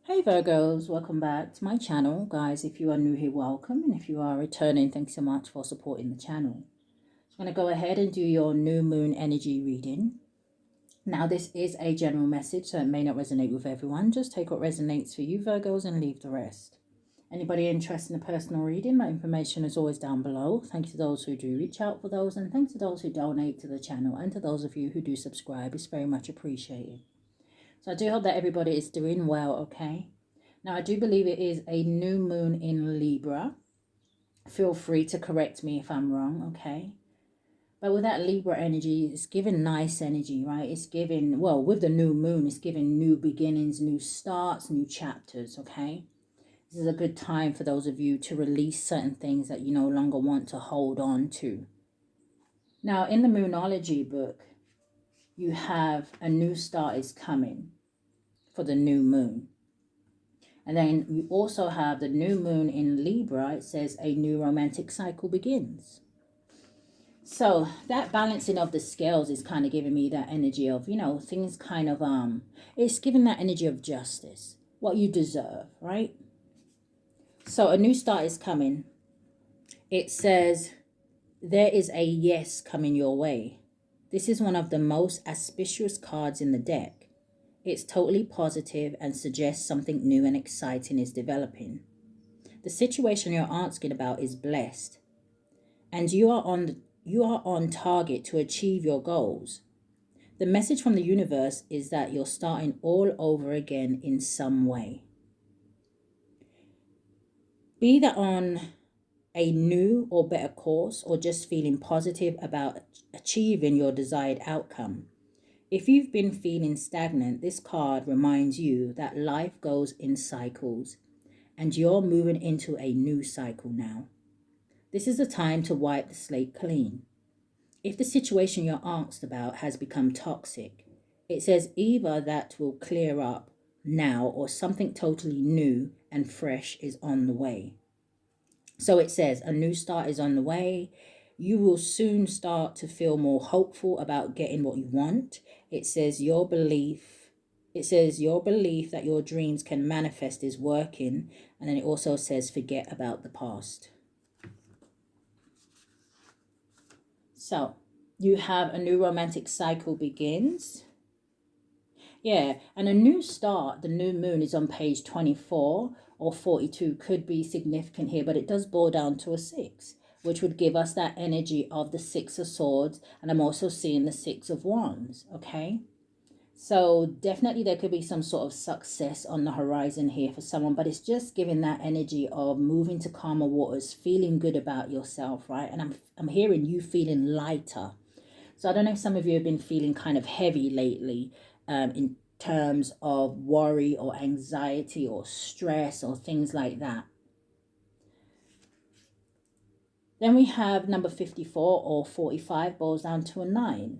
Hey Virgos, welcome back to my channel. Guys, if you are new here, welcome. And if you are returning, thanks so much for supporting the channel. I'm going to go ahead and do your new moon energy reading. Now, this is a general message, so it may not resonate with everyone. Just take what resonates for you, Virgos, and leave the rest. Anybody interested in a personal reading, my information is always down below. Thank you to those who do reach out for those, and thanks to those who donate to the channel, and to those of you who do subscribe. It's very much appreciated. So I do hope that everybody is doing well, okay? Now, I do believe it is a new moon in Libra. Feel free to correct me if I'm wrong, okay? But with that Libra energy, it's giving nice energy, right? It's giving, well, with the new moon, it's giving new beginnings, new starts, new chapters, okay? This is a good time for those of you to release certain things that you no longer want to hold on to. Now, in the Moonology book, you have a new start is coming for the new moon. And then you also have the new moon in Libra. It says a new romantic cycle begins. So that balancing of the scales is kind of giving me that energy of, things kind of, it's giving that energy of justice, what you deserve, right? So a new start is coming. It says there is a yes coming your way. This is one of the most auspicious cards in the deck. It's totally positive and suggests something new and exciting is developing. The situation you're asking about is blessed, and you are on target to achieve your goals. The message from the universe is that you're starting all over again in some way. Be that on a new or better course, or just feeling positive about achieving your desired outcome. If you've been feeling stagnant, this card reminds you that life goes in cycles, and you're moving into a new cycle now. This is the time to wipe the slate clean. If the situation you're asked about has become toxic, it says either that will clear up now or something totally new and fresh is on the way. So it says a new start is on the way. You will soon start to feel more hopeful about getting what you want. It says your belief that your dreams can manifest is working. And then it also says forget about the past. So you have a new romantic cycle begins. Yeah, and a new start, the new moon is on page 24 or 42, could be significant here, but it does boil down to a 6, which would give us that energy of the 6 of swords. And I'm also seeing the 6 of wands, okay? So definitely there could be some sort of success on the horizon here for someone, but it's just giving that energy of moving to calmer waters, feeling good about yourself, right? And I'm hearing you feeling lighter. So I don't know if some of you have been feeling kind of heavy lately in terms of worry or anxiety or stress or things like that. Then we have number 54 or 45 boils down to a 9.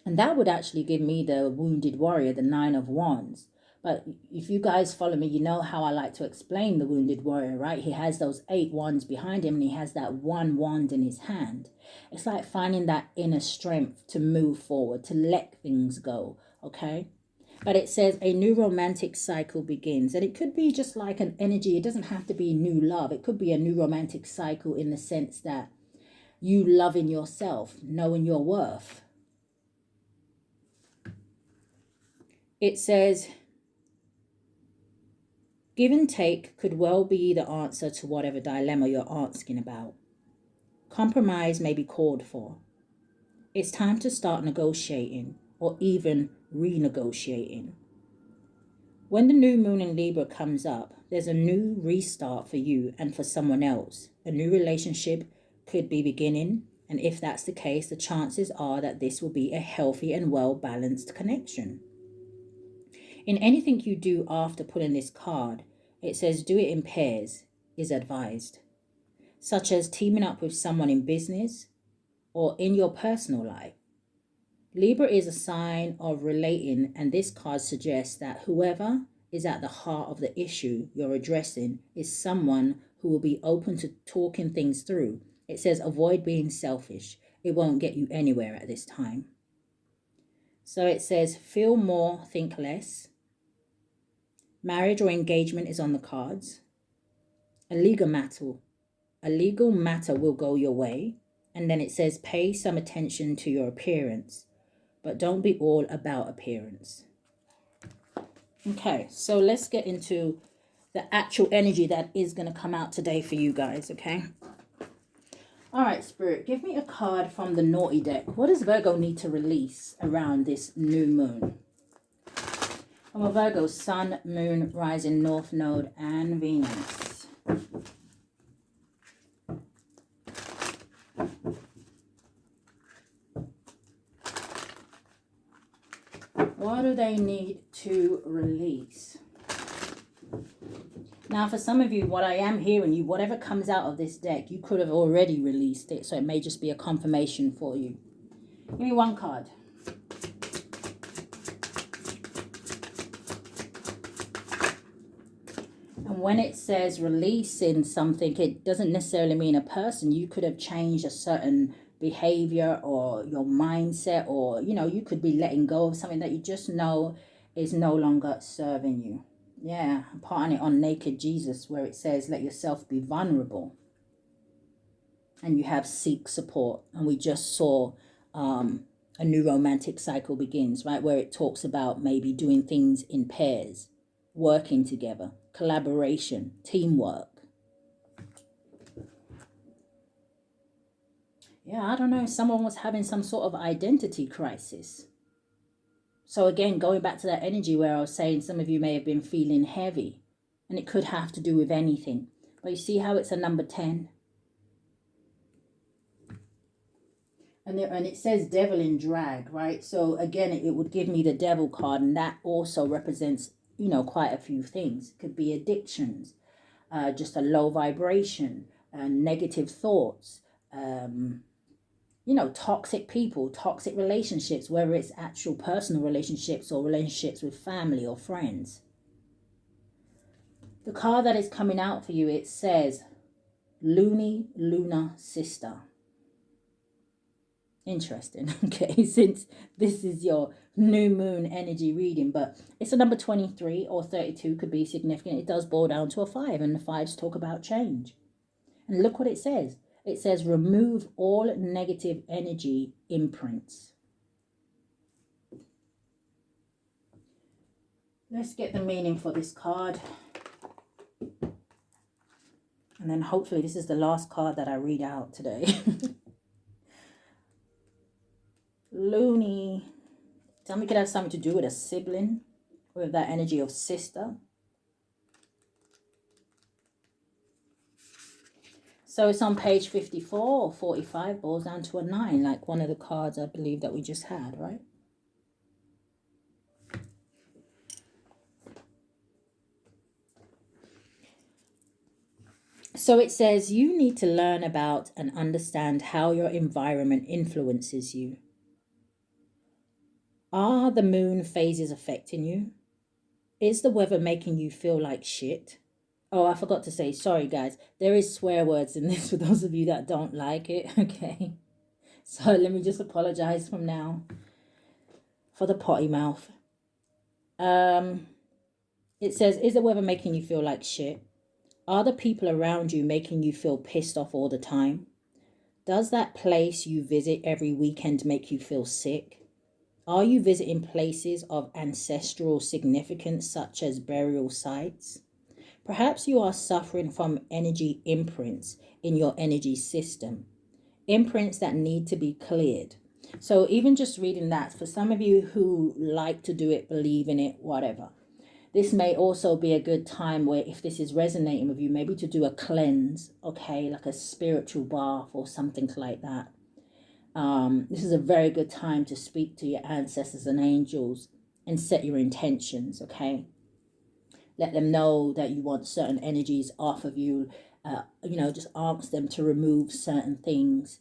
And that would actually give me the wounded warrior, the 9 of wands. But if you guys follow me, you know how I like to explain the wounded warrior, right? He has those 8 wands behind him and he has that 1 wand in his hand. It's like finding that inner strength to move forward, to let things go, okay? But it says a new romantic cycle begins. And it could be just like an energy. It doesn't have to be new love. It could be a new romantic cycle in the sense that you loving yourself, knowing your worth. It says, give and take could well be the answer to whatever dilemma you're asking about. Compromise may be called for. It's time to start negotiating or even renegotiating. When the new moon in Libra comes up, there's a new restart for you and for someone else. A new relationship could be beginning, and if that's the case, the chances are that this will be a healthy and well-balanced connection. In anything you do after pulling this card, it says do it in pairs is advised, such as teaming up with someone in business or in your personal life. Libra is a sign of relating, and this card suggests that whoever is at the heart of the issue you're addressing is someone who will be open to talking things through. It says avoid being selfish. It won't get you anywhere at this time. So it says feel more, think less. Marriage or engagement is on the cards. A legal matter will go your way. And then it says pay some attention to your appearance, but don't be all about appearance. Okay, so let's get into the actual energy that is going to come out today for you guys, okay? All right, Spirit, give me a card from the Naughty deck. What does Virgo need to release around this new moon? I'm a Virgo, Sun, Moon, Rising, North Node, and Venus. What do they need to release? Now, for some of you, what I am hearing you, whatever comes out of this deck, you could have already released it. So it may just be a confirmation for you. Give me one card. And when it says releasing something, it doesn't necessarily mean a person. You could have changed a certain behavior or your mindset, or, you know, you could be letting go of something that you just know is no longer serving you. Yeah, I'm parting it on Naked Jesus, where it says, let yourself be vulnerable. And you have seek support. And we just saw a new romantic cycle begins, right? Where it talks about maybe doing things in pairs, working together, collaboration, teamwork. Yeah, I don't know if someone was having some sort of identity crisis. So again, going back to that energy where I was saying some of you may have been feeling heavy, and it could have to do with anything. But you see how it's a number 10? And it says devil in drag, right? So again, it would give me the devil card, and that also represents, you know, quite a few things. It could be addictions, just a low vibration, negative thoughts, you know, toxic people, toxic relationships, whether it's actual personal relationships or relationships with family or friends. The card that is coming out for you, it says Loony Lunar Sister. Interesting, okay, since this is your new moon energy reading, but it's a number 23 or 32, could be significant. It does boil down to a 5, and the 5s talk about change. And look what it says. It says remove all negative energy imprints. Let's get the meaning for this card. And then hopefully this is the last card that I read out today. Loony. Tell me it could have something to do with a sibling, with that energy of sister. So it's on page 54 or 45, boils down to a 9, like one of the cards I believe that we just had, right? So it says you need to learn about and understand how your environment influences you. Are the moon phases affecting you? Is the weather making you feel like shit? Oh, I forgot to say, sorry guys, there is swear words in this for those of you that don't like it, okay? So let me just apologize from now for the potty mouth. It says, is the weather making you feel like shit? Are the people around you making you feel pissed off all the time? Does that place you visit every weekend make you feel sick? Are you visiting places of ancestral significance such as burial sites? Perhaps you are suffering from energy imprints in your energy system, imprints that need to be cleared. So even just reading that, for some of you who like to do it, believe in it, whatever, this may also be a good time where, if this is resonating with you, maybe to do a cleanse, okay, like a spiritual bath or something like that. This is a very good time to speak to your ancestors and angels and set your intentions, okay? Let them know that you want certain energies off of you. You know, just ask them to remove certain things.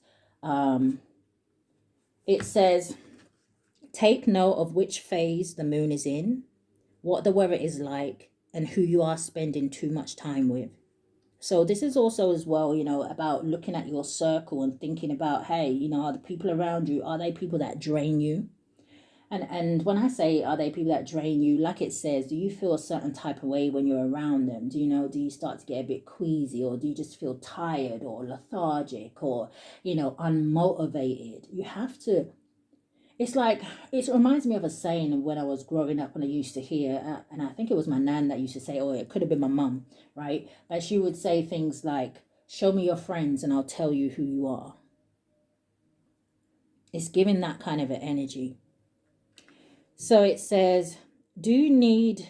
It says, take note of which phase the moon is in, what the weather is like, and who you are spending too much time with. So this is also as well, you know, about looking at your circle and thinking about, hey, you know, are the people around you, are they people that drain you? And when I say, are they people that drain you, like it says, do you feel a certain type of way when you're around them? Do you know, do you start to get a bit queasy, or do you just feel tired or lethargic or, unmotivated? You have to, it's like, it reminds me of a saying when I was growing up, when I used to hear, and I think it was my nan that used to say, or it could have been my mum, right? But she would say things like, show me your friends and I'll tell you who you are. It's giving that kind of an energy. So it says, do you need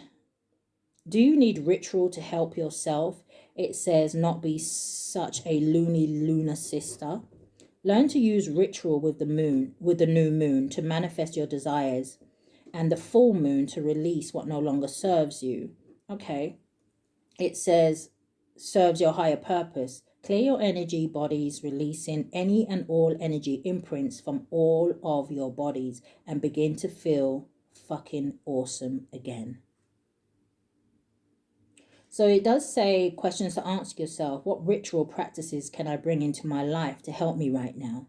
ritual to help yourself? It says, not be such a loony lunar sister. Learn to use ritual with the new moon to manifest your desires, and the full moon to release what no longer serves you. Okay. It says, serves your higher purpose. Clear your energy bodies, releasing any and all energy imprints from all of your bodies, and begin to feel fucking awesome again. So it does say questions to ask yourself. What ritual practices can I bring into my life to help me right now?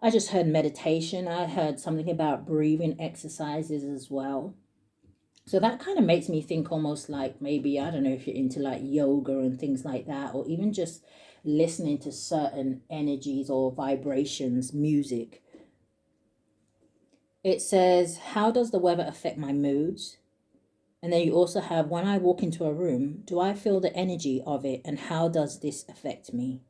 I just heard meditation. I heard something about breathing exercises as well. So that kind of makes me think almost like, maybe, I don't know if you're into like yoga and things like that, or even just listening to certain energies or vibrations, music. It says, how does the weather affect my moods? And then you also have, when I walk into a room, do I feel the energy of it, and how does this affect me?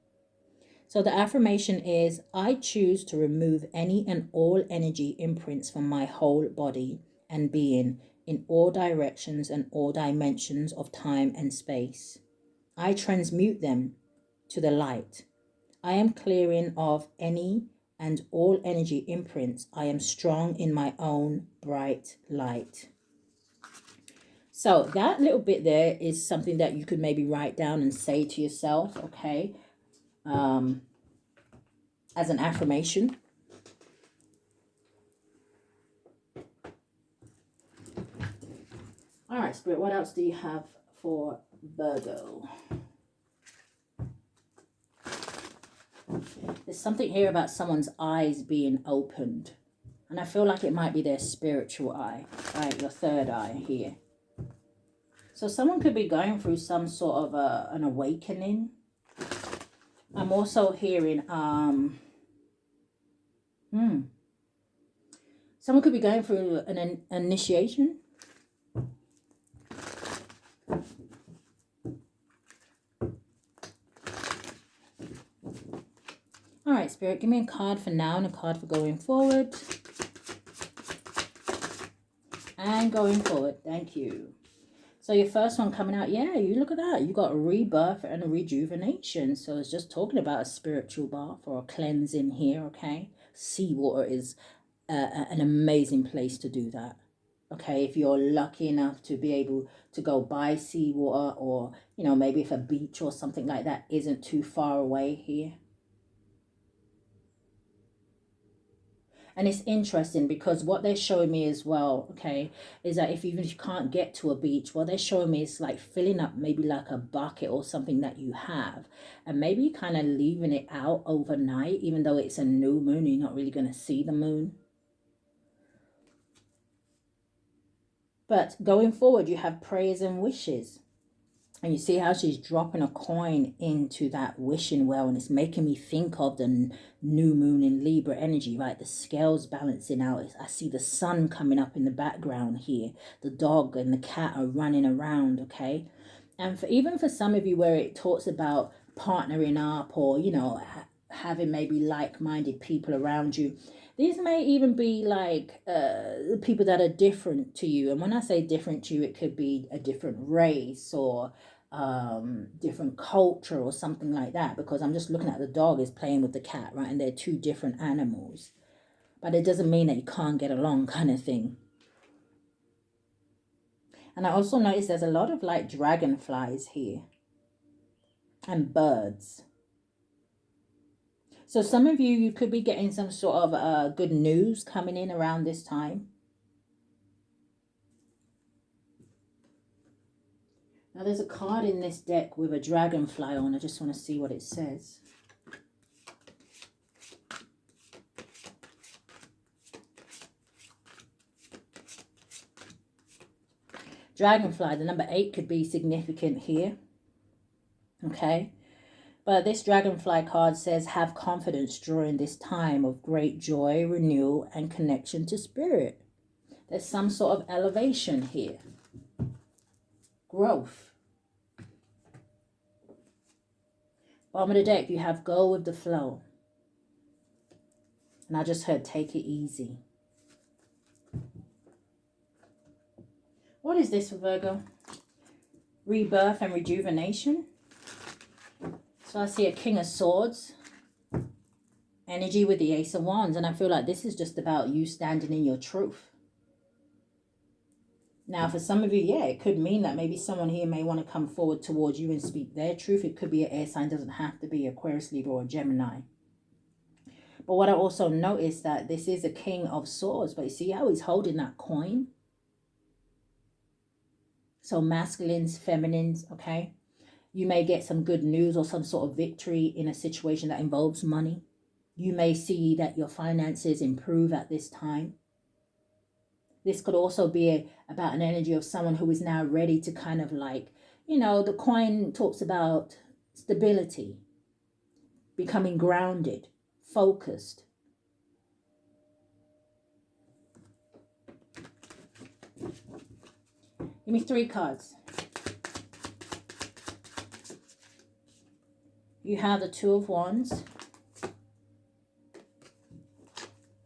So the affirmation is, I choose to remove any and all energy imprints from my whole body and being, in all directions and all dimensions of time and space. I transmute them to the light. I am clearing of any and all energy imprints. I am strong in my own bright light. So that little bit there is something that you could maybe write down and say to yourself, okay, as an affirmation. All right, Spirit, what else do you have for Virgo? There's something here about someone's eyes being opened. And I feel like it might be their spiritual eye, right? Your third eye here. So someone could be going through some sort of an awakening. I'm also hearing, someone could be going through an initiation. All right, Spirit, give me a card for now and a card for going forward. And going forward, thank you. So your first one coming out, yeah, you look at that. You got a rebirth and a rejuvenation. So it's just talking about a spiritual bath or a cleansing here, okay? Seawater is an amazing place to do that. Okay, if you're lucky enough to be able to go buy seawater, or, maybe if a beach or something like that isn't too far away here. And it's interesting because what they're showing me as well, okay, is that even if you can't get to a beach, what they're showing me is like filling up maybe like a bucket or something that you have, and maybe kind of leaving it out overnight, even though it's a new moon, you're not really going to see the moon. But going forward, you have prayers and wishes. And you see how she's dropping a coin into that wishing well, and it's making me think of the new moon in Libra energy, right? The scales balancing out. I see the sun coming up in the background here. The dog and the cat are running around, okay? And even for some of you where it talks about partnering up, or, having maybe like-minded people around you, these may even be like people that are different to you. And when I say different to you, it could be a different race or different culture or something like that. Because I'm just looking at the dog is playing with the cat, right? And they're two different animals. But it doesn't mean that you can't get along, kind of thing. And I also noticed there's a lot of like dragonflies here. And birds. So some of you could be getting some sort of good news coming in around this time. Now there's a card in this deck with a dragonfly on. I just want to see what it says. Dragonfly, the number 8 could be significant here. Okay. But this dragonfly card says, have confidence during this time of great joy, renewal, and connection to spirit. There's some sort of elevation here. Growth. Bottom of the deck, you have go with the flow. And I just heard take it easy. What is this for Virgo? Rebirth and rejuvenation. So I see a King of Swords. Energy with the Ace of Wands. And I feel like this is just about you standing in your truth. Now, for some of you, yeah, it could mean that maybe someone here may want to come forward towards you and speak their truth. It could be an air sign. Doesn't have to be Aquarius, Libra, or Gemini. But what I also noticed that this is a King of Swords. But you see how he's holding that coin? So masculines, feminines, okay? You may get some good news or some sort of victory in a situation that involves money. You may see that your finances improve at this time. This could also be about an energy of someone who is now ready to kind of like, you know, the coin talks about stability, becoming grounded, focused. Give me 3 cards. You have the Two of Wands.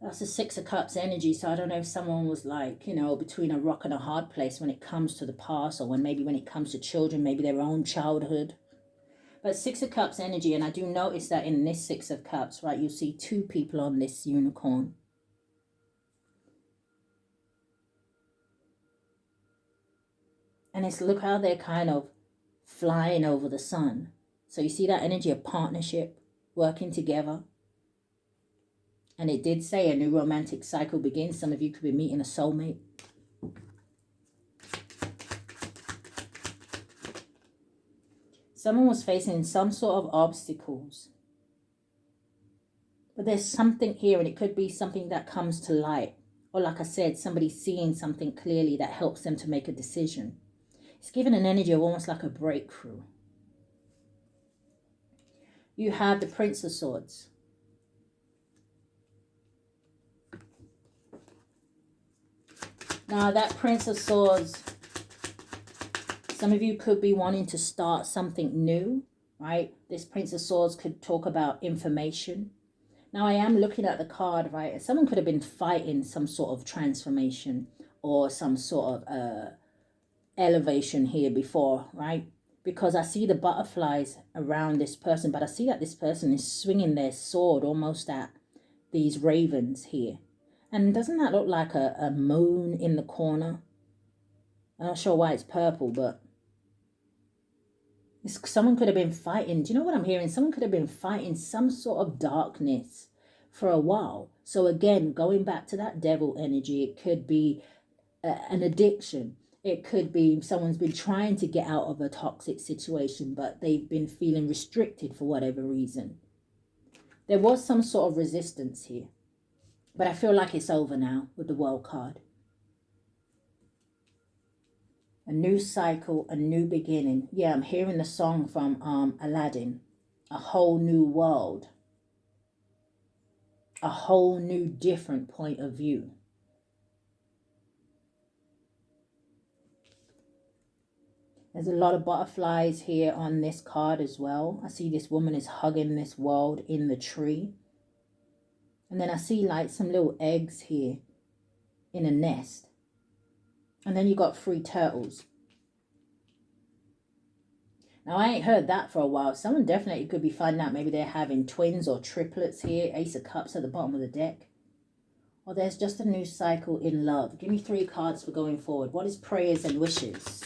That's the Six of Cups energy. So I don't know if someone was like, you know, between a rock and a hard place when it comes to the past, or when it comes to children, maybe their own childhood. But Six of Cups energy, and I do notice that in this Six of Cups, right, you'll see 2 people on this unicorn. And it's, look how they're kind of flying over the sun. So you see that energy of partnership, working together. And it did say a new romantic cycle begins. Some of you could be meeting a soulmate. Someone was facing some sort of obstacles. But there's something here, and it could be something that comes to light. Or like I said, somebody seeing something clearly that helps them to make a decision. It's given an energy of almost like a breakthrough. You have the Prince of Swords. Now that Prince of Swords, some of you could be wanting to start something new, right? This Prince of Swords could talk about information. Now I am looking at the card, right? Someone could have been fighting some sort of transformation or some sort of elevation here before, right? Because I see the butterflies around this person, but I see that this person is swinging their sword almost at these ravens here. And doesn't that look like a moon in the corner? I'm not sure why it's purple, but someone could have been fighting. Do you know what I'm hearing? Someone could have been fighting some sort of darkness for a while. So again, going back to that devil energy, it could be an addiction. It could be someone's been trying to get out of a toxic situation, but they've been feeling restricted for whatever reason. There was some sort of resistance here, but I feel like it's over now with the World card. A new cycle, a new beginning. Yeah, I'm hearing the song from Aladdin. A whole new world. A whole new different point of view. There's a lot of butterflies here on this card as well. I see this woman is hugging this world in the tree. And then I see like some little eggs here in a nest. And then you got 3 turtles. Now, I ain't heard that for a while. Someone definitely could be finding out maybe they're having twins or triplets here. Ace of Cups at the bottom of the deck. Or there's just a new cycle in love. Give me 3 cards for going forward. What is prayers and wishes?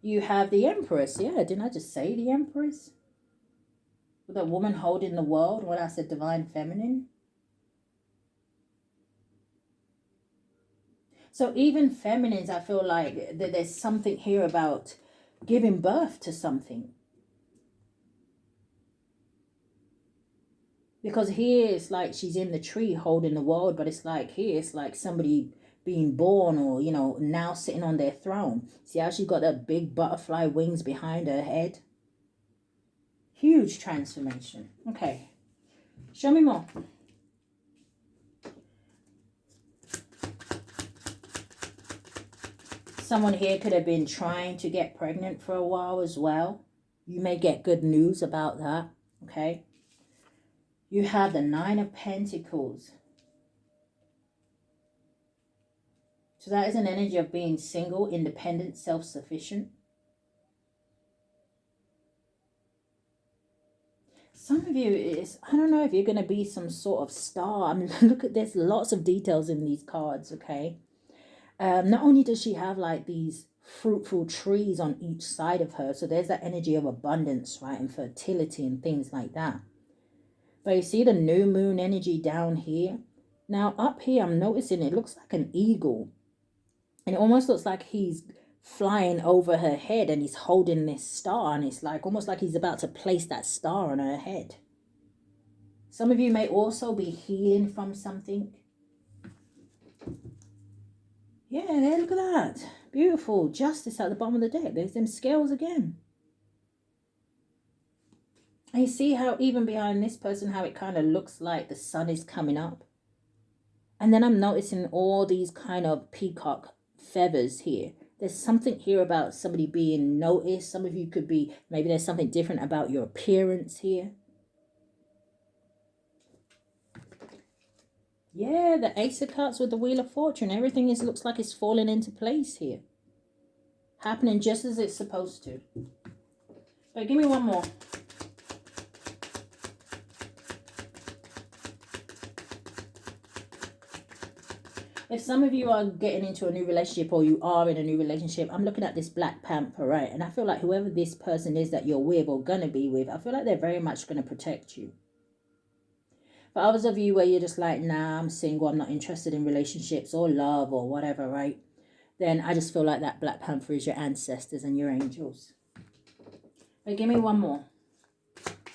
You have the Empress. Yeah, didn't I just say the Empress? With a woman holding the world when I said divine feminine. So even feminines, I feel like there's something here about giving birth to something. Because here it's like she's in the tree holding the world, but it's like here it's like somebody being born, or, you know, now sitting on their throne. See how she got that big butterfly wings behind her head? Huge transformation. Okay. Show me more. Someone here could have been trying to get pregnant for a while as well. You may get good news about that. Okay. You have the Nine of Pentacles. So that is an energy of being single, independent, self-sufficient. Some of you is, I don't know if you're going to be some sort of star. I mean, look at this, lots of details in these cards, okay? Not only does she have like these fruitful trees on each side of her, so there's that energy of abundance, right, and fertility and things like that. But you see the new moon energy down here? Now up here, I'm noticing it looks like an eagle. And it almost looks like he's flying over her head and he's holding this star, and it's like almost like he's about to place that star on her head. Some of you may also be healing from something. Yeah, there, look at that. Beautiful. Justice at the bottom of the deck. There's them scales again. And you see how even behind this person, how it kind of looks like the sun is coming up. And then I'm noticing all these kind of peacock feathers here. There's something here about somebody being noticed. Some of you could be, maybe there's something different about your appearance here. Yeah, the Ace of Cups with the Wheel of Fortune. Everything looks like it's falling into place here. Happening just as it's supposed to. But give me one more. If some of you are getting into a new relationship, or you are in a new relationship, I'm looking at this Black Panther, right? And I feel like whoever this person is that you're with or going to be with, I feel like they're very much going to protect you. For others of you where you're just like, nah, I'm single, I'm not interested in relationships or love or whatever, right? Then I just feel like that Black Panther is your ancestors and your angels. But give me one more.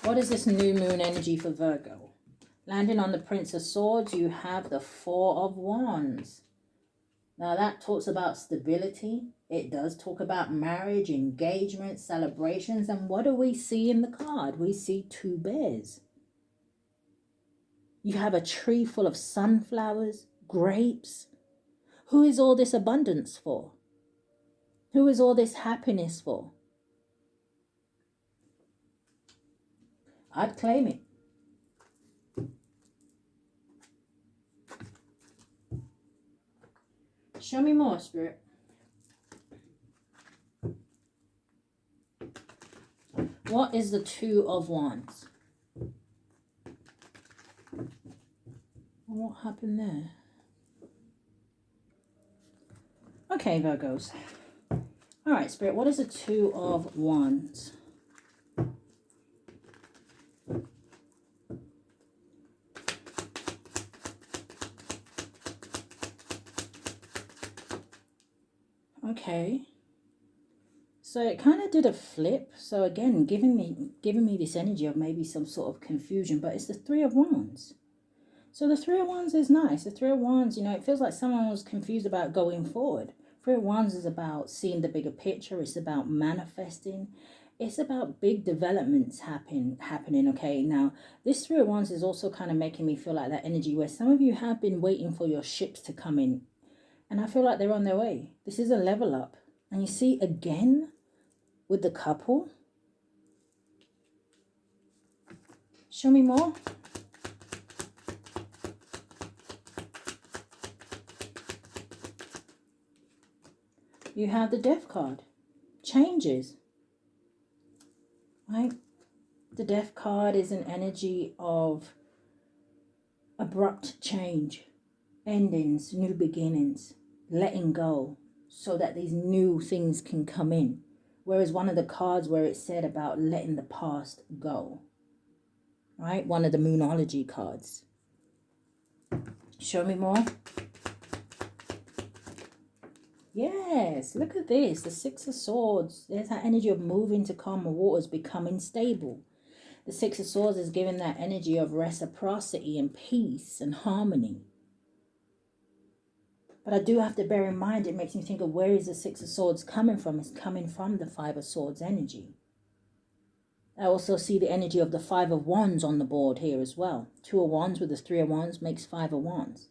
What is this new moon energy for Virgo? Landing on the Prince of Swords, you have the Four of Wands. Now that talks about stability. It does talk about marriage, engagement, celebrations. And what do we see in the card? We see two bears. You have a tree full of sunflowers, grapes. Who is all this abundance for? Who is all this happiness for? I'd claim it. Show me more, Spirit. What is the Two of Wands? What happened there? Okay, Virgos. All right, Spirit, what is the Two of Wands? Okay. So it kind of did a flip. So again, giving me this energy of maybe some sort of confusion, but it's the Three of Wands. So the Three of Wands is nice. The Three of Wands, you know, it feels like someone was confused about going forward. Three of Wands is about seeing the bigger picture. It's about manifesting. It's about big developments happening, okay? Now, this Three of Wands is also kind of making me feel like that energy where some of you have been waiting for your ships to come in. And I feel like they're on their way. This is a level up. And you see, again, with the couple. Show me more. You have the Death card. Changes. Right? The Death card is an energy of abrupt change, endings, new beginnings, letting go so that these new things can come in. Whereas one of the cards where it said about letting the past go. Right? One of the Moonology cards. Show me more. Yes, look at this. The Six of Swords. There's that energy of moving to calmer waters, becoming stable. The Six of Swords is giving that energy of reciprocity and peace and harmony. But I do have to bear in mind, it makes me think of where is the Six of Swords coming from? It's coming from the Five of Swords energy. I also see the energy of the Five of Wands on the board here as well. Two of Wands with the Three of Wands makes Five of Wands.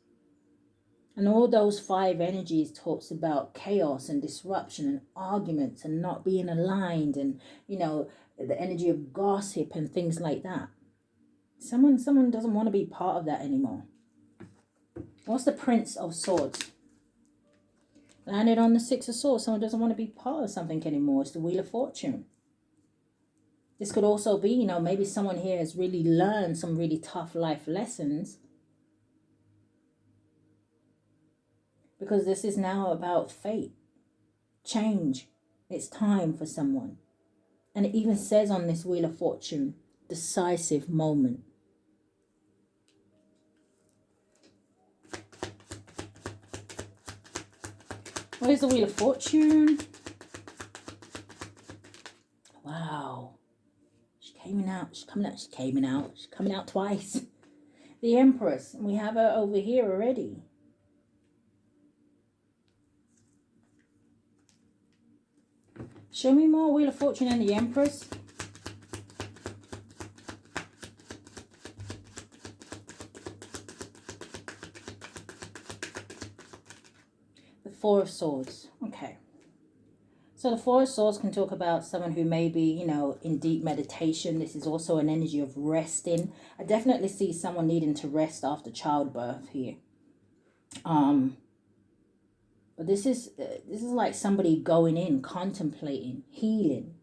And all those five energies talks about chaos and disruption and arguments and not being aligned and, you know, the energy of gossip and things like that. Someone doesn't want to be part of that anymore. What's the Prince of Swords? Landed on the Six of Swords. Someone doesn't want to be part of something anymore. It's the Wheel of Fortune. This could also be, you know, maybe someone here has really learned some really tough life lessons. Because this is now about fate. Change. It's time for someone. And it even says on this Wheel of Fortune, decisive moment. Where's the Wheel of Fortune? Wow. She's coming out twice. The Empress. And we have her over here already. Show me more Wheel of Fortune and the Empress. The Four of Swords. Okay. So the Four of Swords can talk about someone who may be, you know, in deep meditation. This is also an energy of resting. I definitely see someone needing to rest after childbirth here. But this is like somebody going in, contemplating, healing.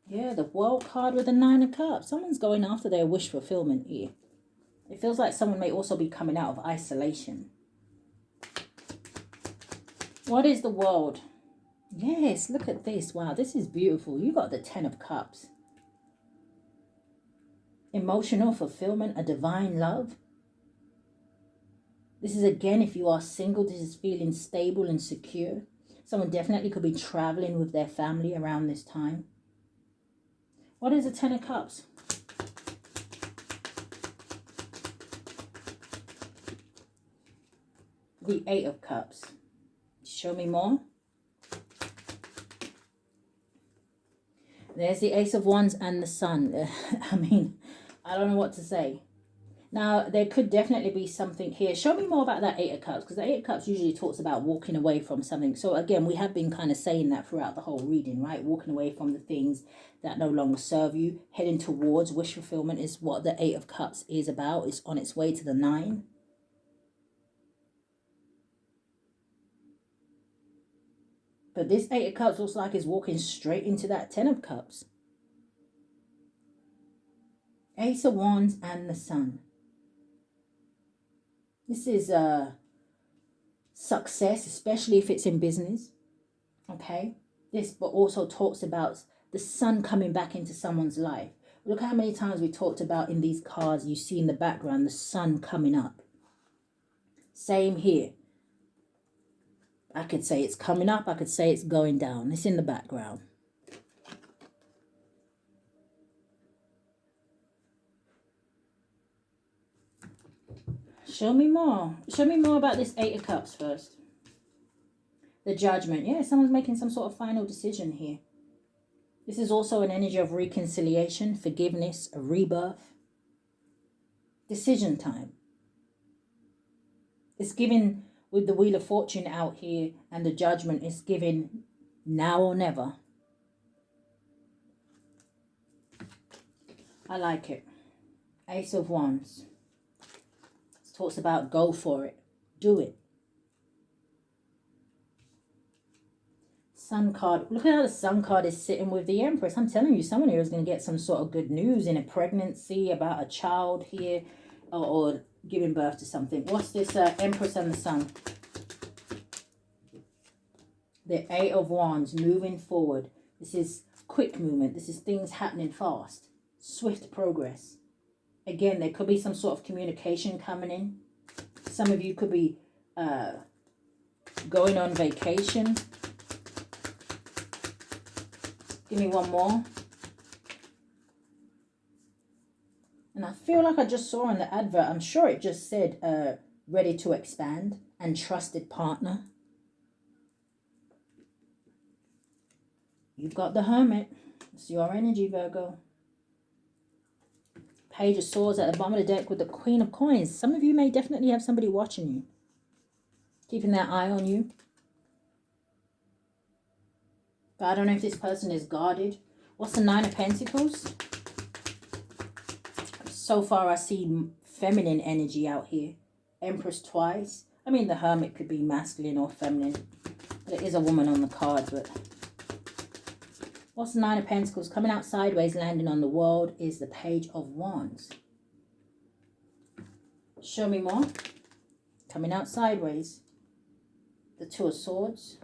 Yeah, the World card with the Nine of Cups. Someone's going after their wish fulfillment here. It feels like someone may also be coming out of isolation. What is the World? Yes, look at this. Wow, this is beautiful. You got the Ten of Cups. Emotional fulfillment, a divine love. This is, again, if you are single, this is feeling stable and secure. Someone definitely could be traveling with their family around this time. What is the Ten of Cups? The Eight of Cups. Show me more. There's the Ace of Wands and the Sun. I mean, I don't know what to say. Now, there could definitely be something here. Show me more about that Eight of Cups, because the Eight of Cups usually talks about walking away from something. So again, we have been kind of saying that throughout the whole reading, right? Walking away from the things that no longer serve you. Heading towards wish fulfillment is what the Eight of Cups is about. It's on its way to the Nine. But this Eight of Cups looks like it's walking straight into that Ten of Cups. Ace of Wands and the Sun. This is success, especially if it's in business. Okay. This but also talks about the sun coming back into someone's life. Look how many times we talked about in these cards, you see in the background the sun coming up. Same here. I could say it's coming up. I could say it's going down. It's in the background. Show me more. Show me more about this Eight of Cups first. The Judgment. Yeah, someone's making some sort of final decision here. This is also an energy of reconciliation, forgiveness, a rebirth. Decision time. It's given with the Wheel of Fortune out here and the Judgment is given now or never. I like it. Ace of Wands. It talks about go for it. Do it. Sun card. Look at how the Sun card is sitting with the Empress. I'm telling you, someone here is going to get some sort of good news in a pregnancy, about a child here, or giving birth to something. What's this Empress and the Sun? The Eight of Wands, moving forward. This is quick movement. This is things happening fast. Swift progress. Again, there could be some sort of communication coming in. Some of you could be going on vacation. Give me one more. And I feel like I just saw in the advert, I'm sure it just said ready to expand and trusted partner. You've got the Hermit. It's your energy, Virgo. Page of Swords at the bottom of the deck with the Queen of Coins. Some of you may definitely have somebody watching you, keeping their eye on you. But I don't know if this person is guarded. What's the Nine of Pentacles? So far, I see feminine energy out here. Empress twice. I mean, the Hermit could be masculine or feminine. There is a woman on the card, but... What's the Nine of Pentacles? Coming out sideways, landing on the World, is the Page of Wands. Show me more. Coming out sideways. The Two of Swords.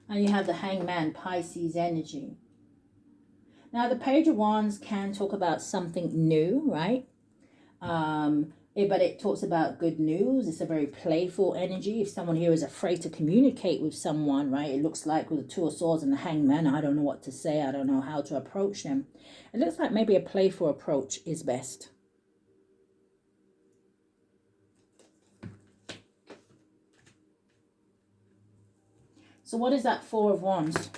And you have the Hangman, Pisces energy. Now, the Page of Wands can talk about something new, right? But it talks about good news. It's a very playful energy. If someone here is afraid to communicate with someone, right? It looks like with the Two of Swords and the Hangman, I don't know what to say. I don't know how to approach them. It looks like maybe a playful approach is best. So what is that Four of Wands?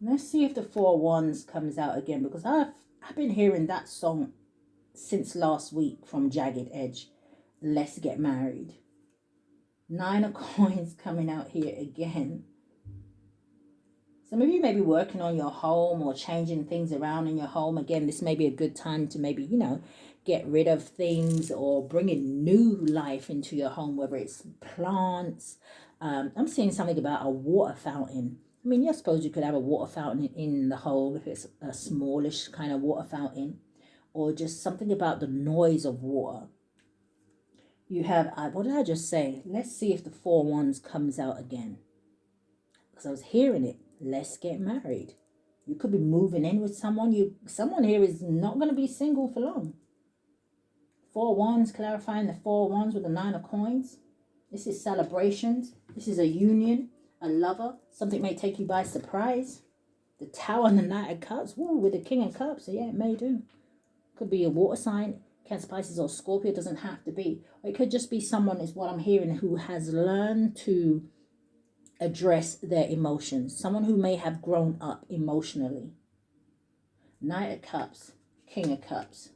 Let's see if the Four of Wands comes out again, because I've been hearing that song since last week from Jagged Edge. Let's Get Married. Nine of Coins coming out here again. Some of you may be working on your home or changing things around in your home. Again, this may be a good time to maybe, you know, get rid of things or bring in new life into your home, whether it's plants. I'm seeing something about a water fountain. I mean, I suppose you could have a water fountain in the home if it's a smallish kind of water fountain, or just something about the noise of water. You have, what did I just say? Let's see if the Four of Wands comes out again. Because I was hearing it. Let's get married. You could be moving in with someone. Someone here is not going to be single for long. Four of Wands, clarifying the Four of Wands with the Nine of Coins. This is celebrations. This is a union, a lover. Something may take you by surprise. The Tower and the Knight of Cups. Woo, with the King of Cups. So yeah, it may do. Could be a water sign. Cancer, Pisces, or Scorpio. It doesn't have to be. Or it could just be someone, is what I'm hearing, who has learned to address their emotions. Someone who may have grown up emotionally. Knight of Cups, King of Cups.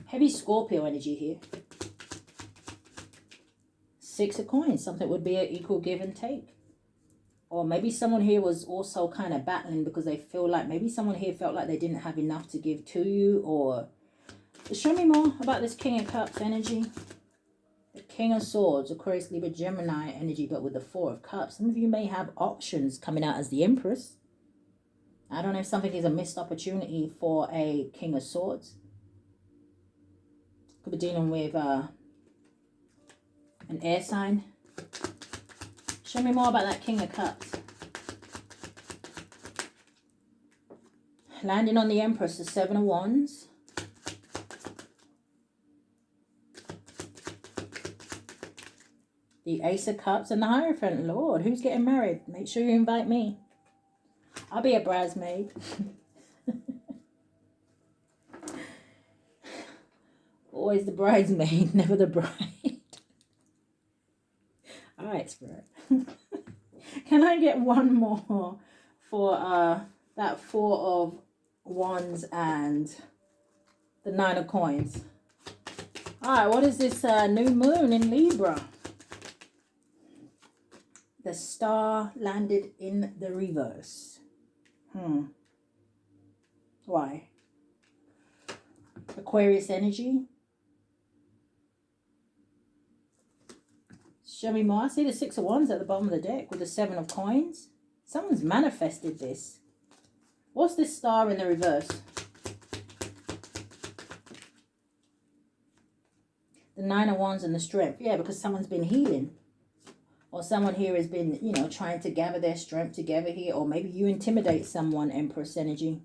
Heavy Scorpio energy here. Six of Coins. Something would be an equal give and take. Or maybe someone here was also kind of battling because they feel like, maybe someone here felt like they didn't have enough to give to you. Or show me more about this King of Cups energy. The King of Swords, Aquarius, Libra, Gemini energy, but with the Four of Cups. Some of you may have options coming out as the Empress. I don't know if something is a missed opportunity for a King of Swords. Could be dealing with an air sign. Show me more about that King of Cups. Landing on the Empress, the Seven of Wands. The Ace of Cups and the Hierophant. Lord, who's getting married? Make sure you invite me. I'll be a bridesmaid. Always the bridesmaid, never the bride. All right, Spirit. Can I get one more for that Four of Wands and the Nine of Coins? All right, what is this new moon in Libra? The Star landed in the reverse. Why? Aquarius energy. Show me more. I see the Six of Wands at the bottom of the deck with the Seven of Coins. Someone's manifested this. What's this Star in the reverse? The Nine of Wands and the Strength. Yeah, because someone's been healing. Or someone here has been, you know, trying to gather their strength together here. Or maybe you intimidate someone, Empress energy.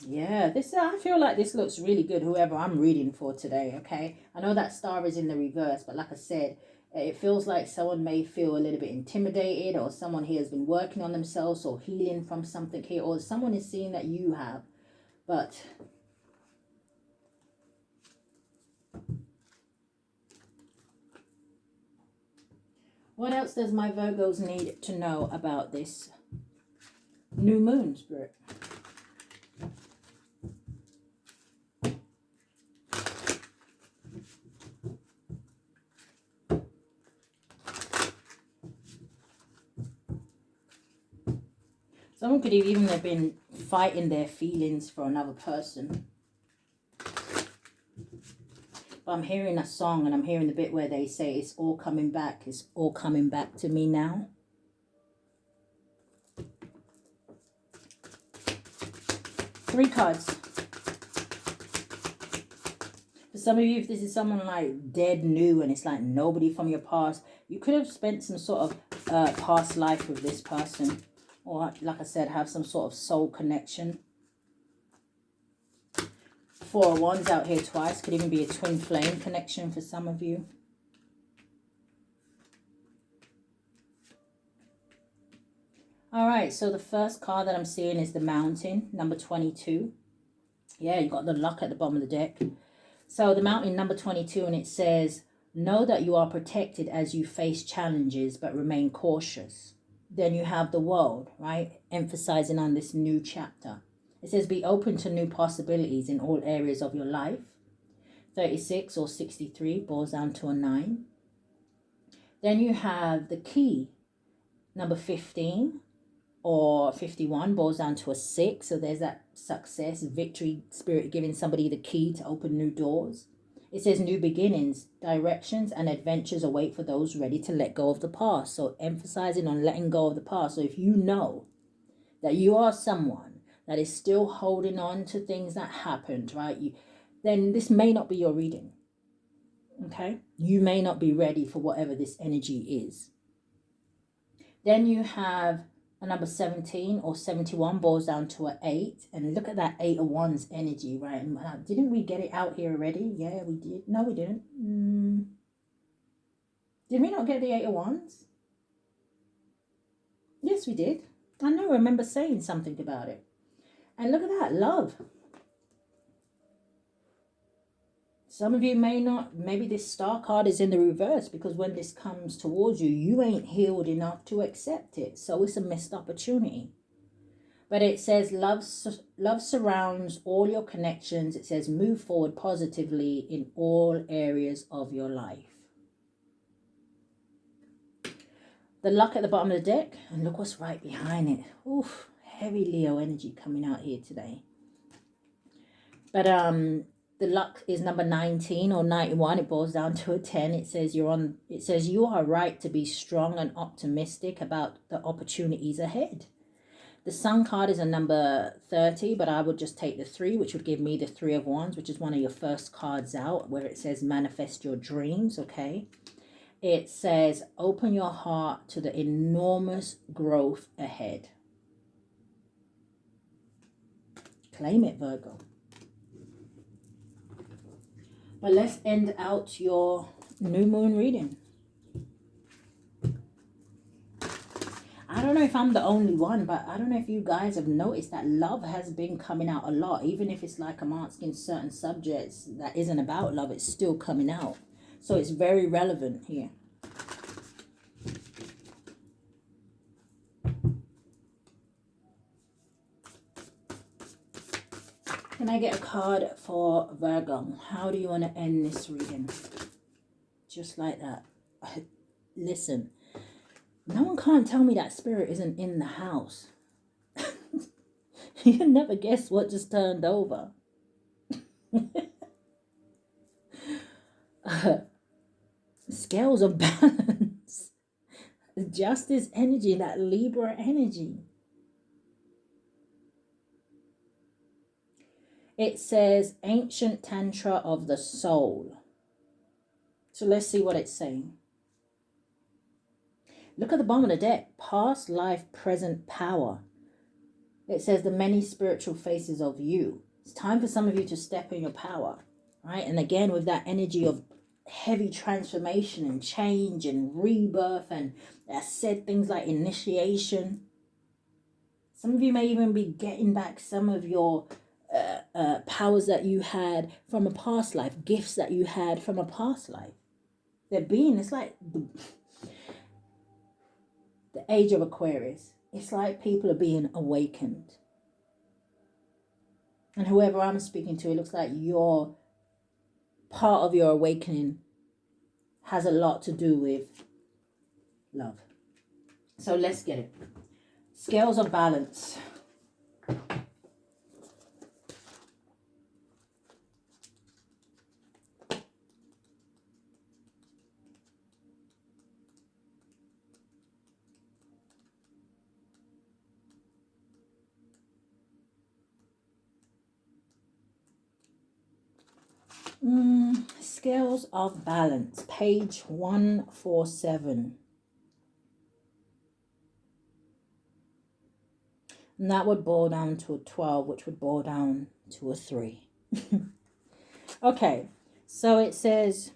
Yeah, this I feel like this looks really good, whoever I'm reading for today, okay? I know that star is in the reverse, but like I said, it feels like someone may feel a little bit intimidated, or someone here has been working on themselves or healing from something here, or someone is seeing that you have. But what else does my Virgos need to know about this new moon, Spirit? Someone could even have been fighting their feelings for another person. But I'm hearing a song, and I'm hearing the bit where they say, it's all coming back. It's all coming back to me now. Three cards. For some of you, if this is someone like dead new and it's like nobody from your past, you could have spent some sort of past life with this person. Or like I said, have some sort of soul connection. Four of Wands out here twice. Could even be a twin flame connection for some of you. All right, so the first card that I'm seeing is the Mountain, number 22. Yeah, you got the luck at the bottom of the deck. So the Mountain, number 22, and it says, know that you are protected as you face challenges, but remain cautious. Then you have the World, right? Emphasizing on this new chapter. It says, be open to new possibilities in all areas of your life. 36 or 63 boils down to a 9. Then you have the Key, number 15 or 51 boils down to a 6. So there's that success, victory, spirit giving somebody the key to open new doors. It says new beginnings, directions, and adventures await for those ready to let go of the past. So emphasizing on letting go of the past. So if you know that you are someone that is still holding on to things that happened, right? Then this may not be your reading. Okay? You may not be ready for whatever this energy is. Then you have a number 17 or 71 boils down to an 8. And look at that 8 of Wands energy, right? Didn't we get it out here already? Yeah, we did. No, we didn't. Did we not get the 8 of Wands? Yes, we did. I know, I remember saying something about it. And look at that, love. Some of you may not, maybe this star card is in the reverse, because when this comes towards you, you ain't healed enough to accept it. So it's a missed opportunity. But it says love surrounds all your connections. It says move forward positively in all areas of your life. The luck at the bottom of the deck. And look what's right behind it. Oof, heavy Leo energy coming out here today. But the luck is number 19 or 91. It boils down to a 10. It says you are right to be strong and optimistic about the opportunities ahead. The Sun card is a number 30, but I would just take the 3, which would give me the 3 of Wands, which is one of your first cards out, where it says manifest your dreams, okay? It says open your heart to the enormous growth ahead. Claim it, Virgo. But let's end out your new moon reading. I don't know if I'm the only one, but I don't know if you guys have noticed that love has been coming out a lot. Even if it's like I'm asking certain subjects that isn't about love, it's still coming out. So it's very relevant here. Can I get a card for Virgo? How do you want to end this reading? Just like that. Listen, no one can't tell me that spirit isn't in the house. You can never guess what just turned over. Scales of balance. Justice energy, that Libra energy. It says ancient tantra of the soul. So let's see what it's saying. Look at the bottom of the deck. Past life, present power. It says the many spiritual faces of you. It's time for some of you to step in your power, right? And again, with that energy of heavy transformation and change and rebirth, and I said things like initiation. Some of you may even be getting back some of your powers that you had from a past life, gifts that you had from a past life. It's like the age of Aquarius. It's like people are being awakened. And whoever I'm speaking to, it looks like your part of your awakening has a lot to do with love. So let's get it. Scales of balance. Scales of balance, page 147. And that would boil down to a 12, which would boil down to a 3. Okay, so it says,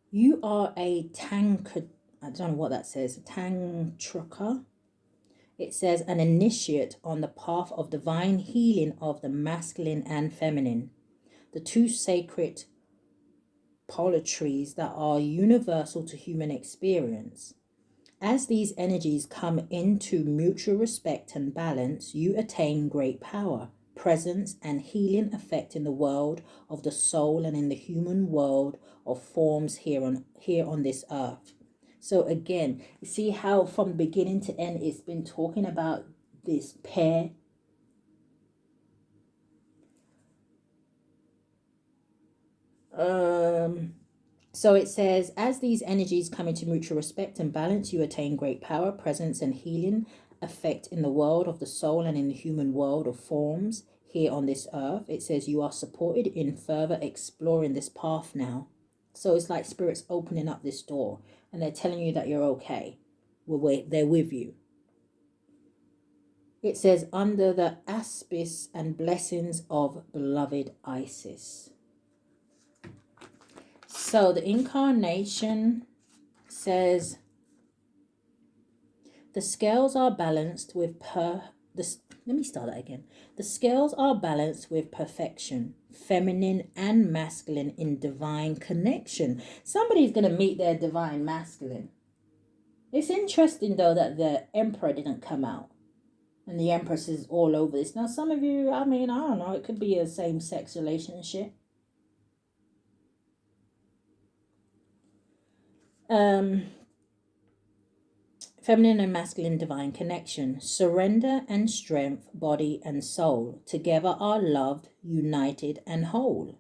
you are a tanker. I don't know what that says. Tantraka. It says, an initiate on the path of divine healing of the masculine and feminine. The two sacred polarities that are universal to human experience. As these energies come into mutual respect and balance, you attain great power, presence, and healing effect in the world of the soul and in the human world of forms here on this earth. So again, you see how from beginning to end it's been talking about this pair. So it says, as these energies come into mutual respect and balance, you attain great power, presence, and healing effect in the world of the soul and in the human world of forms here on this earth. It says you are supported in further exploring this path now. So it's like spirits opening up this door and they're telling you that you're okay. They're with you. It says, under the auspice and blessings of beloved Isis. So the incarnation says, the scales are balanced with let me start that again. The scales are balanced with perfection, feminine and masculine in divine connection. Somebody's going to meet their divine masculine. It's interesting though that the emperor didn't come out. And the empress is all over this. Now some of you, I don't know, it could be a same-sex relationship. Feminine and masculine divine connection. Surrender and strength, body and soul. Together are loved, united and whole.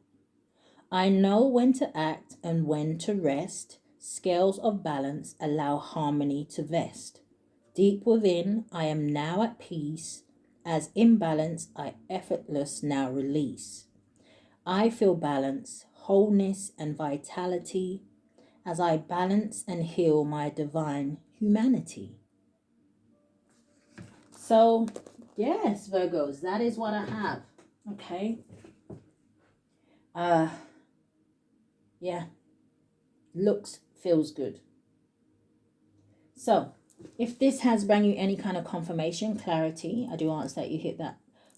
I know when to act and when to rest. Scales of balance allow harmony to vest. Deep within, I am now at peace. As imbalance, I effortless now release. I feel balance, wholeness and vitality as I balance and heal my divine humanity. So, yes, Virgos, that is what I have. Okay. Yeah. Feels good. So, if this has brought you any kind of confirmation, clarity, I do ask that you hit that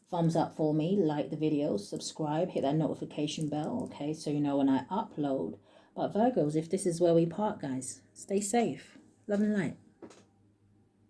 thumbs up for me, like the video, subscribe, hit that notification bell, okay, so you know when I upload. But Virgos, if this is where we part, guys, stay safe. Love and light.